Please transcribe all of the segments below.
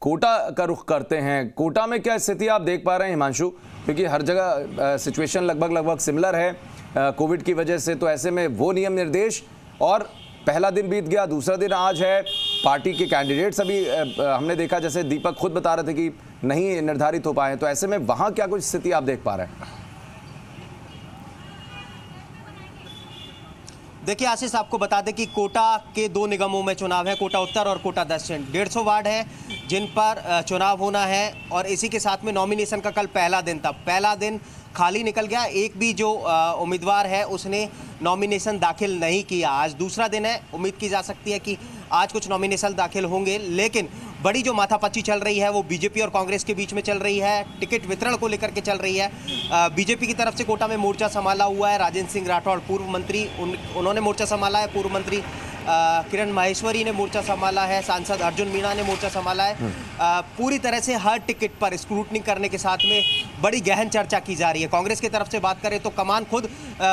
कोटा का रुख करते हैं। कोटा में क्या स्थिति आप देख पा रहे हैं हिमांशु? क्योंकि हर जगह सिचुएशन लगभग सिमिलर है कोविड की वजह से, तो ऐसे में वो नियम निर्देश, और पहला दिन बीत गया, दूसरा दिन आज है, पार्टी के कैंडिडेट्स अभी हमने देखा, जैसे दीपक खुद बता रहे थे कि नहीं निर्धारित हो पाए, तो ऐसे में वहां क्या कुछ स्थिति आप देख पा रहे हैं? देखिए आशीष, आपको बता दें कि कोटा के दो निगमों में चुनाव है, कोटा उत्तर और कोटा दक्षिण। 150 वार्ड है जिन पर चुनाव होना है, और इसी के साथ में नॉमिनेशन का कल पहला दिन था। पहला दिन खाली निकल गया, एक भी जो उम्मीदवार है उसने नॉमिनेशन दाखिल नहीं किया। आज दूसरा दिन है, उम्मीद की जा सकती है कि आज कुछ नॉमिनेशन दाखिल होंगे, लेकिन बड़ी जो माथापच्ची चल रही है वो बीजेपी और कांग्रेस के बीच में चल रही है, टिकट वितरण को लेकर के चल रही है। बीजेपी की तरफ से कोटा में मोर्चा संभाला हुआ है राजेंद्र सिंह राठौड़, पूर्व मंत्री, उन्होंने मोर्चा संभाला है। पूर्व मंत्री किरण माहेश्वरी ने मोर्चा संभाला है, सांसद अर्जुन मीणा ने मोर्चा संभाला है। पूरी तरह से हर टिकट पर स्क्रूटनी करने के साथ में बड़ी गहन चर्चा की जा रही है। कांग्रेस की तरफ से बात करें तो कमान खुद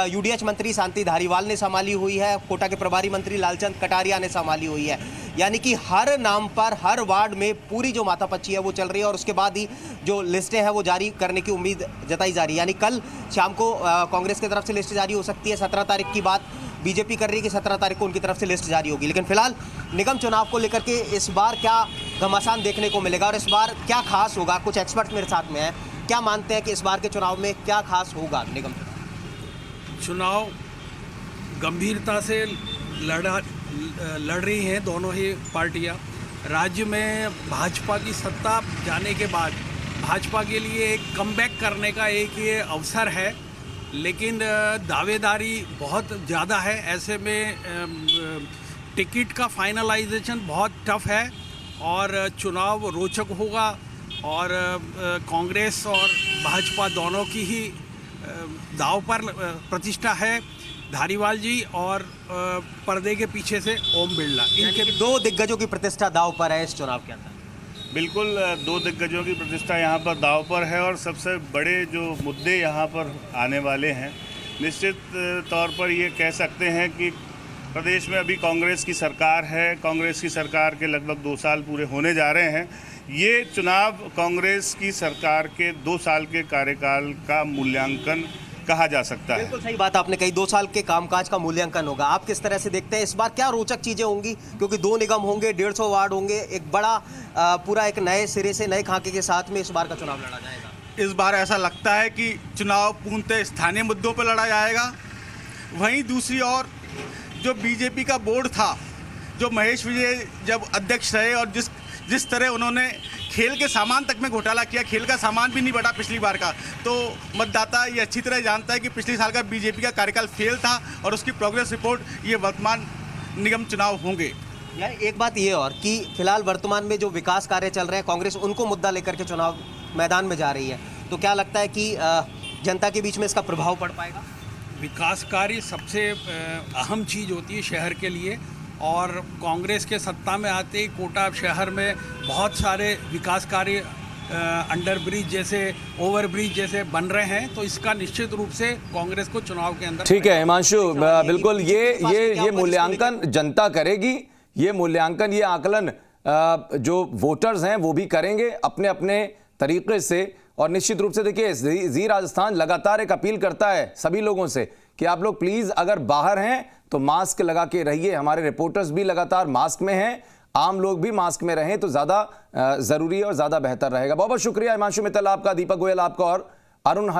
यूडीएच मंत्री शांति धारीवाल ने संभाली हुई है, कोटा के प्रभारी मंत्री लालचंद कटारिया ने संभाली हुई है। यानी कि हर नाम पर हर वार्ड में पूरी जो माथापच्ची है वो चल रही है, और उसके बाद ही जो लिस्टें हैं वो जारी करने की उम्मीद जताई जा रही है। यानी कल शाम को कांग्रेस की तरफ से लिस्ट जारी हो सकती है। 17 तारीख की बात बीजेपी कर रही है कि 17 तारीख को उनकी तरफ से लिस्ट जारी होगी। लेकिन फिलहाल निगम चुनाव को लेकर के इस बार क्या घमासान देखने को मिलेगा और इस बार क्या खास होगा, कुछ एक्सपर्ट मेरे साथ में हैं, क्या मानते हैं कि इस बार के चुनाव में क्या खास होगा? निगम चुनाव गंभीरता से लड़ रही हैं दोनों ही पार्टियां। राज्य में भाजपा की सत्ता जाने के बाद भाजपा के लिए एक कमबैक करने का एक ये अवसर है, लेकिन दावेदारी बहुत ज़्यादा है। ऐसे में टिकट का फाइनलाइजेशन बहुत टफ है और चुनाव रोचक होगा, और कांग्रेस और भाजपा दोनों की ही दांव पर प्रतिष्ठा है। धारीवाल जी और पर्दे के पीछे से ओम बिरला, इनके दो दिग्गजों की प्रतिष्ठा दांव पर है इस चुनाव के अंदर। बिल्कुल, दो दिग्गजों की प्रतिष्ठा यहाँ पर दांव पर है, और सबसे बड़े जो मुद्दे यहाँ पर आने वाले हैं, निश्चित तौर पर ये कह सकते हैं कि प्रदेश में अभी कांग्रेस की सरकार है। कांग्रेस की सरकार के लगभग 2 साल पूरे होने जा रहे हैं। ये चुनाव कांग्रेस की सरकार के 2 साल के कार्यकाल का मूल्यांकन कहा जा सकता है। बिल्कुल सही बात आपने कही, 2 साल के कामकाज का मूल्यांकन होगा। आप किस तरह से देखते हैं इस बार क्या रोचक चीजें होंगी? क्योंकि 2 निगम होंगे, 150 वार्ड होंगे, एक बड़ा पूरा एक नए सिरे से नए खाके के साथ में इस बार का चुनाव लड़ा जाएगा। इस बार ऐसा लगता है कि चुनाव पूर्णतः स्थानीय मुद्दों पर लड़ा जाएगा। वहीं दूसरी ओर जो बीजेपी का बोर्ड था, जो महेश विजय जब अध्यक्ष रहे और जिस तरह उन्होंने खेल के सामान तक में घोटाला किया, खेल का सामान भी नहीं बढ़ा पिछली बार का, तो मतदाता ये अच्छी तरह जानता है कि पिछले साल का बीजेपी का कार्यकाल फेल था, और उसकी प्रोग्रेस रिपोर्ट ये वर्तमान निगम चुनाव होंगे। यार एक बात ये और कि फिलहाल वर्तमान में जो विकास कार्य चल रहे हैं, कांग्रेस उनको मुद्दा लेकर के चुनाव मैदान में जा रही है, तो क्या लगता है कि जनता के बीच में इसका प्रभाव पड़ पाएगा? विकास कार्य सबसे अहम चीज़ होती है शहर के लिए, और कांग्रेस के सत्ता में आते ही कोटा शहर में बहुत सारे विकास कार्य अंडर ब्रिज जैसे, ओवर ब्रिज जैसे बन रहे हैं, तो इसका निश्चित रूप से कांग्रेस को चुनाव के अंदर। ठीक है हिमांशु, बिल्कुल ये मूल्यांकन जनता करेगी। ये मूल्यांकन, ये आकलन जो वोटर्स हैं वो भी करेंगे अपने अपने तरीके से। और निश्चित रूप से देखिए, जी राजस्थान लगातार एक अपील करता है सभी लोगों से कि आप लोग प्लीज अगर बाहर हैं तो मास्क लगा के रहिए। हमारे रिपोर्टर्स भी लगातार मास्क में हैं, आम लोग भी मास्क में रहें तो ज्यादा जरूरी है और ज्यादा बेहतर रहेगा। बहुत बहुत शुक्रिया हिमांशु मित्तल आपका, दीपक गोयल आपका, और अरुण